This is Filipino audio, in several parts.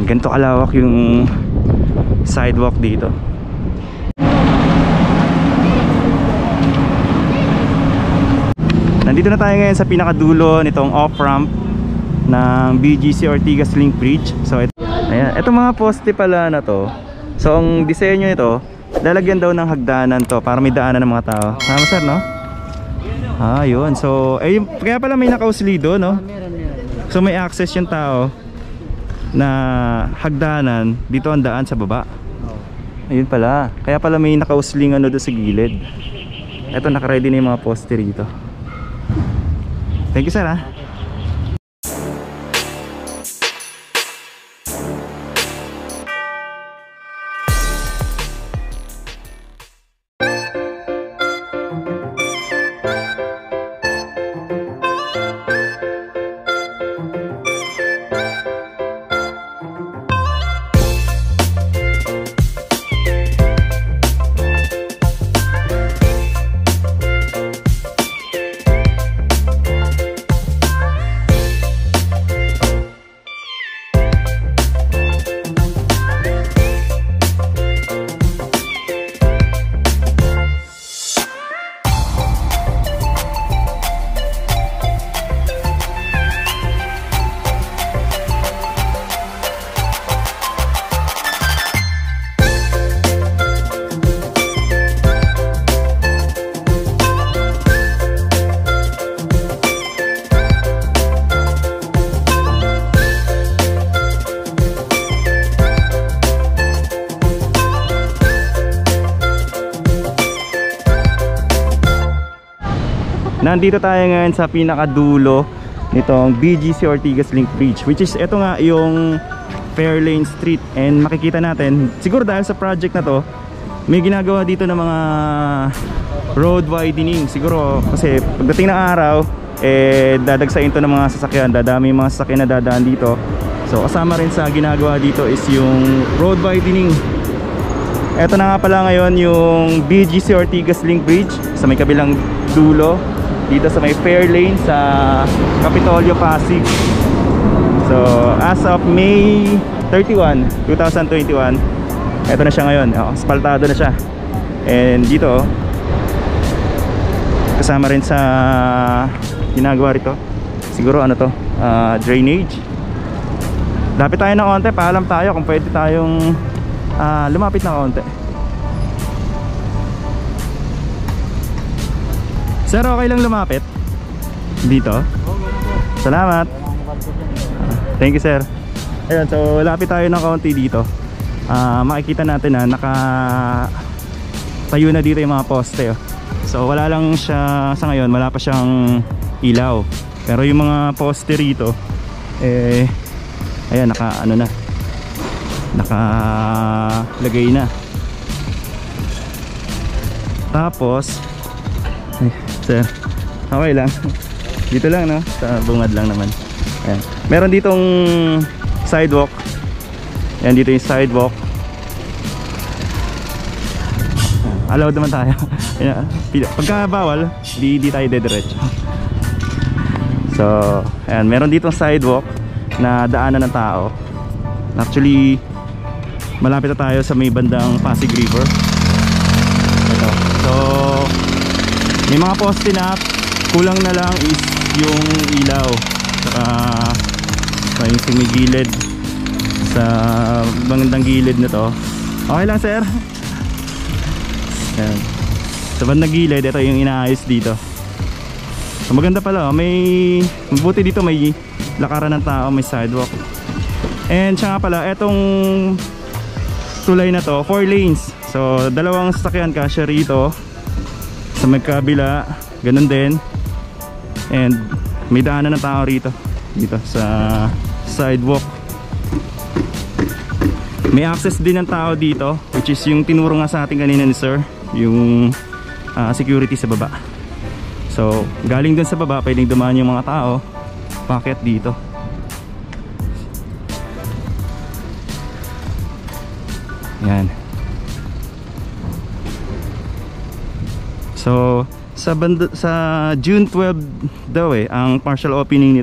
Ganito kalawak yung sidewalk dito. Nandito na tayo ngayon sa pinakadulo nitong off-ramp ng BGC Ortigas Link Bridge. So ayan, itong mga poste pala na to. So ang disenyo ito, lalagyan daw ng hagdanan to para may daanan ng mga tao. Tama sir, no? Ah, yun. So kaya pala may nakauslido, no? So may access yung tao na hagdanan, dito ang daan sa baba. Ayun pala. Kaya pala may nakausling ano doon sa gilid. Ito, nakaready na yung mga poste rito. Thank you sir, ha. Nandito tayo ngayon sa pinakadulo nitong BGC Ortigas Link Bridge, which is ito nga yung Fairlane Street. And makikita natin, siguro dahil sa project na to, may ginagawa dito ng mga road widening. Siguro kasi pagdating ng araw, dadagsain to ng mga sasakyan, dadami yung mga sasakyan na dadaan dito. So kasama rin sa ginagawa dito is yung road widening. Ito na nga pala ngayon yung BGC Ortigas Link Bridge sa may kabilang dulo, dito sa may Fairlane sa Capitolio, Pasig. So as of May 31, 2021, eto na siya ngayon. Aspaltado na siya. And dito kasama rin sa ginagawa rito, siguro ano to, drainage. Lapit tayo ng konti, paalam tayo kung pwede tayong lumapit na konti. Sir, okay lang lumapit dito? Salamat. Thank you sir. Ayun, so lapit tayo ng kaunti dito. Makikita natin na tayo na dito yung mga poste. So wala lang siya sa ngayon, wala pa siyang ilaw. Pero yung mga poste rito ayan, nakalagay na. Tapos sir, okay lang. Dito lang, no? Sa bungad lang naman. Ayan. Meron ditong sidewalk. Ayan, dito yung sidewalk. Allowed naman tayo. Ayan. Pagka bawal, di tayo dediretso. So, ayan, meron ditong sidewalk na daanan ng tao. Actually, malapit na tayo sa may bandang Pasig River. Ito. So, may mga poste na, kulang na lang is yung ilaw. Saka yung sumigilid sa bandang gilid na to. Okay lang sir. Ayan. Sa bandang gilid, ito yung inaayos dito. So, maganda pala, may mabuti dito, may lakaran ng tao, may sidewalk. And siya nga pala, etong tulay na to, 4 lanes. So dalawang sasakyan kasya rito sa magkabila, ganun din. And may daanan ng tao rito, dito sa sidewalk. May access din ng tao dito, which is yung tinuro nga sa atin kanina ni sir, yung security sa baba. So galing dun sa baba, pwedeng dumaan yung mga tao paakyat dito. Yan. So sa June 12 daw ang partial opening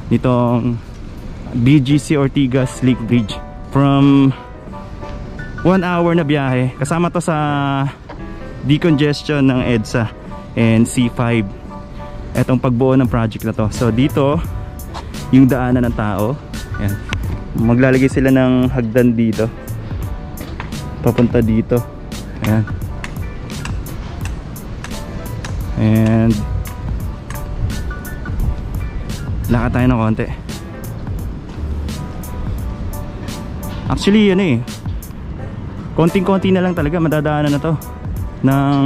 nitong BGC Ortigas Lake Bridge. From 1 hour na biyahe. Kasama to sa decongestion ng EDSA and C5. Etong pagbuo ng project na to. So dito yung daanan ng tao. Ayan. Maglalagay sila ng hagdan dito papunta dito. Ayan. And lakad tayo ng konti. Actually konting-konti na lang talaga madadaanan na to ng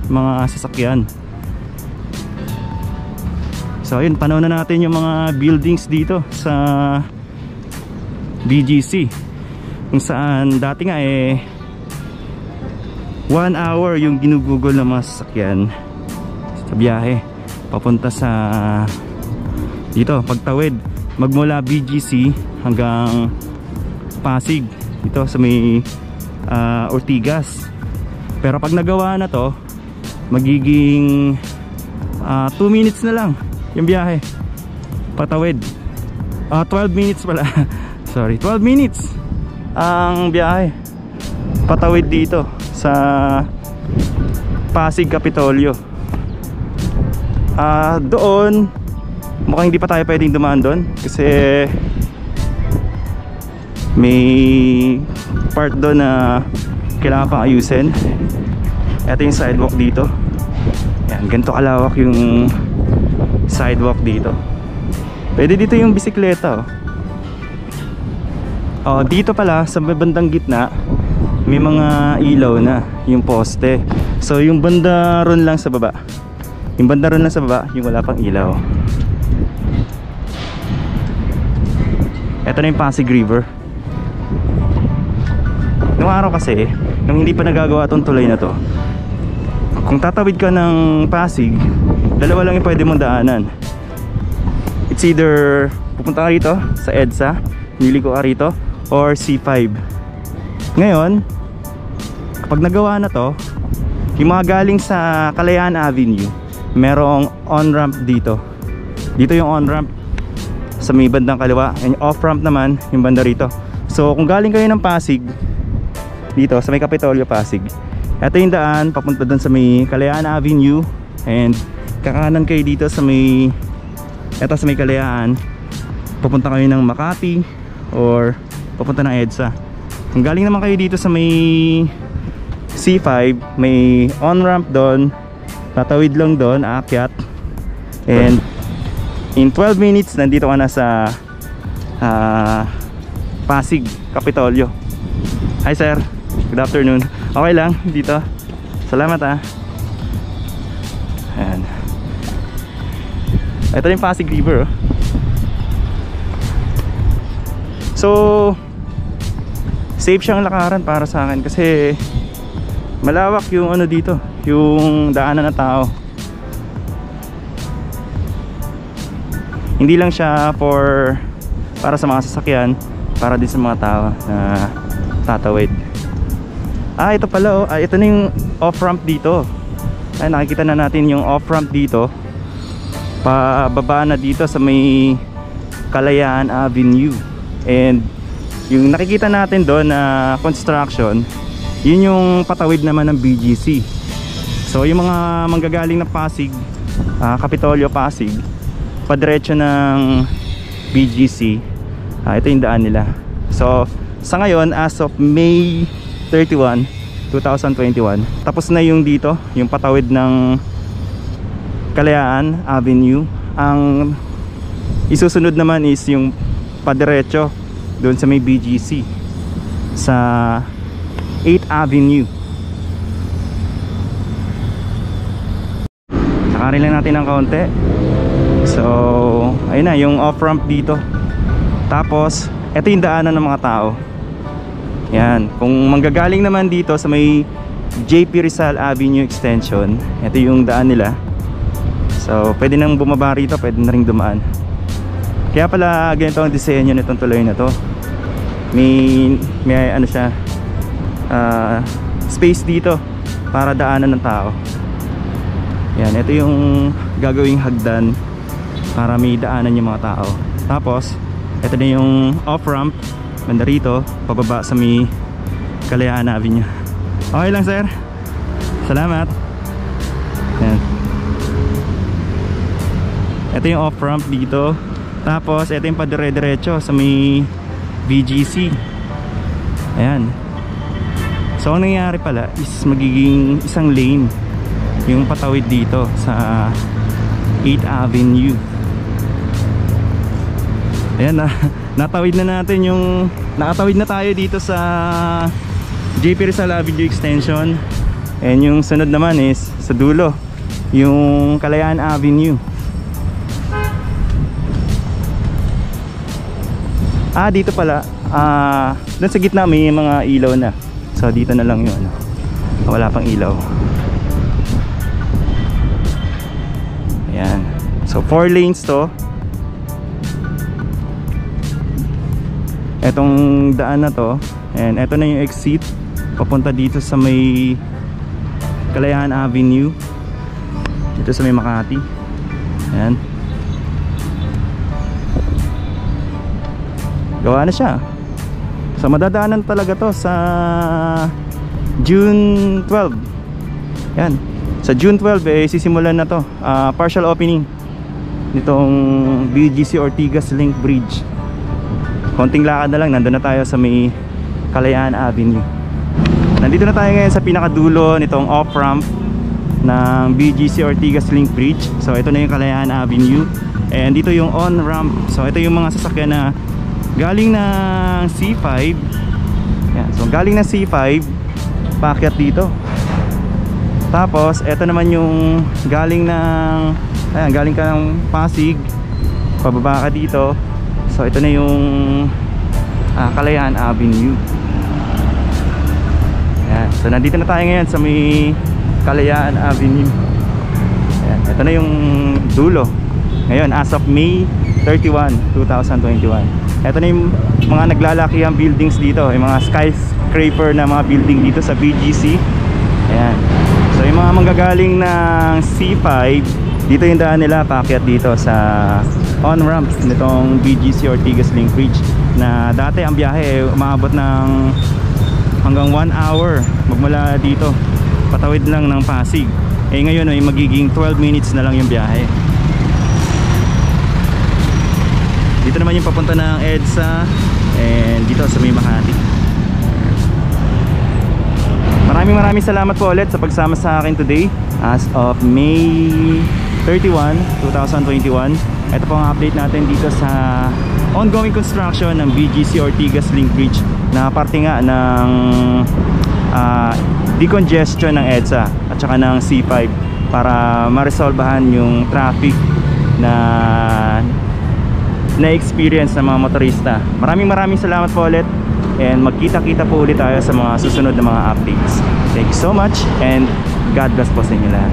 mga sasakyan. So ayun, panahon na natin yung mga buildings dito sa BGC, kung saan dati nga 1 hour yung ginugugol ng mga sasakyan sa biyahe papunta sa dito, pagtawid magmula BGC hanggang Pasig dito sa may Ortigas. Pero pag nagawa na to, magiging 2 minutes na lang yung biyahe patawid. 12 minutes pala sorry, 12 minutes ang biyahe patawid dito sa Pasig Kapitolyo. Doon mukhang hindi pa tayo pwedeng dumaan doon kasi may part doon na kailangan pang ayusin. Ito yung sidewalk dito. Yan, ganito kalawak yung sidewalk dito. Pwede dito yung bisikleta. Dito pala sa bandang gitna may mga ilaw na yung poste. So yung banda ron lang sa baba, yung wala pang ilaw. Ito na yung Pasig River. Noong araw kasi, nung hindi pa nagagawa itong tulay na to, kung tatawid ka ng Pasig, dalawa lang yung pwede mong daanan. It's either pupunta ka rito sa EDSA, niliko ka rito, or C5. Ngayon, kapag nagawa na to, yung mga galing sa Kalayaan Avenue, merong on-ramp dito. Dito yung on-ramp sa may bandang kaliwa, and off-ramp naman yung banda rito. So kung galing kayo ng Pasig dito sa may Kapitolyo Pasig, ito yung daan papunta doon sa may Kalayaan Avenue, and kakanan kayo dito sa may Kalayaan, papunta kayo ng Makati or papunta ng EDSA. Kung galing naman kayo dito sa may C5, may on-ramp doon, tatawid lang doon, aakyat, and in 12 minutes nandito ka na sa Pasig Kapitolyo. Hi sir, good afternoon. Okay lang dito, salamat Ayan. Ito yung Pasig River. So safe siyang lakaran para sa akin kasi malawak yung dito, yung daanan ng tao. Hindi lang siya para sa mga sasakyan, para din sa mga tao na tatawid. Ito pala ito na yung off-ramp dito. Ay, nakikita na natin yung off-ramp dito. Pababa na dito sa may Kalayaan Avenue. And yung nakikita natin doon na construction, yun yung patawid naman ng BGC. So yung mga manggagaling na Pasig, Kapitolyo Pasig, padiretso ng BGC, ito yung daan nila. So sa ngayon, as of May 31, 2021, tapos na yung dito, yung patawid ng Kalayaan Avenue. Ang isusunod naman is yung padiretso doon sa may BGC sa 8th Avenue. Sakarin lang natin ng kaunti. So ayun na yung off-ramp dito. Tapos ito yung daanan ng mga tao. Yan, kung manggagaling naman dito sa may JP Rizal Avenue Extension, ito yung daan nila. So pwede nang bumaba rito, pwede na rin dumaan. Kaya pala ganito ang disenyo nitong tulay na to. May ano siya, space dito para daanan ng tao. Yan, ito yung gagawing hagdan para may daanan yung mga tao. Tapos Ito na yung off-ramp banda rito, pababa sa may Kalayaan Avenue. Okay lang sir, salamat. Yan. Ito yung off-ramp dito. Tapos ito yung padire-diretso sa may BGC. Ayan. So ang nangyayari pala is magiging isang lane yung patawid dito sa 8th Avenue. Ayan na, natawid na natin yung, nakatawid na tayo dito sa JP Rizal Avenue Extension. And yung sunod naman is sa dulo, yung Kalayaan Avenue. Dito pala, doon sa gitna may mga ilaw na. So dito na lang yun, wala pang ilaw. Ayan. So 4 lanes to. Etong daan na to, and eto na yung exit papunta dito sa may Kalayaan Avenue, dito sa may Makati. Ayan. Gawa na siya. So madadaanan talaga to sa June 12. Yan. Sa June 12 sisimulan na to, partial opening nitong BGC Ortigas Link Bridge. Konting lakad na lang, nandun na tayo sa may Kalayaan Avenue. Nandito na tayo ngayon sa pinakadulo nitong off-ramp ng BGC Ortigas Link Bridge. So ito na yung Kalayaan Avenue, and dito yung on-ramp. So ito yung mga sasakyan na galing ng C5. Yan. So galing ng C5 paakyat dito. Tapos ito naman yung galing ng, ayan, galing ka ng Pasig, pababa ka dito. So ito na yung Kalayaan Avenue. Ayan. So nandito na tayo ngayon sa may Kalayaan Avenue. Ayan. Ito na yung dulo ngayon as of May 31, 2021. Ito na yung mga naglalakihang buildings dito, yung mga skyscraper na mga building dito sa BGC. Ayan. So yung mga manggagaling ng C5, dito yung daan nila paakyat dito sa on-ramp nitong BGC Ortigas Link Bridge, na dati ang biyahe umaabot ng hanggang 1 hour magmula dito, patawid lang ng Pasig. Ngayon ay magiging 12 minutes na lang yung biyahe. Dito naman yung papunta ng EDSA, and dito sa may Makati. Maraming salamat po ulit sa pagsama sa akin today as of May 31, 2021. Ito po ang update natin dito sa ongoing construction ng BGC Ortigas Link Bridge, na parte nga ng decongestion ng EDSA at saka ng C5 para maresolbahan yung traffic na experience ng mga motorista. Maraming salamat po ulit, and magkita-kita po ulit tayo sa mga susunod na mga updates. Thank you so much, and God bless po sa inyo lahat.